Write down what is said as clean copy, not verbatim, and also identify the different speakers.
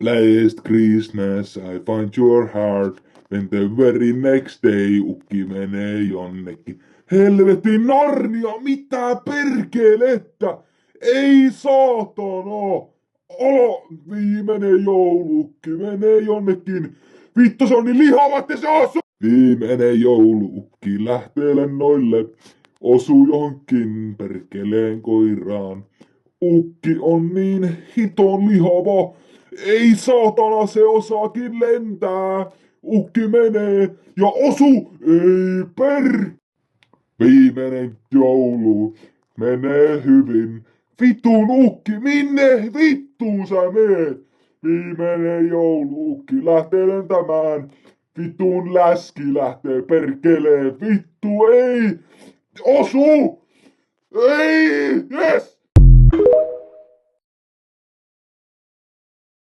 Speaker 1: Last Christmas I find your heart. Then the very next day ukki menee jonnekin. Helvetin Narnia, mitä perkelettä? Ei saatana! Viimeinen joulukki menee jonnekin. Vittu se on niin lihava, että se osu! Viimeinen joulukki lähtee lennoille. Osuu johonkin perkeleen koiraan. Ukki on niin hiton lihava. Ei saatana, se osaakin lentää. Ukki menee ja osu. Ei Viimeinen joulu menee hyvin. Vitun ukki, minne vittuun sä meet? Viimeinen joulu ukki lähtee lentämään. Vitun läski lähtee perkeleen. Vittu ei! Osu! Ei! Yes!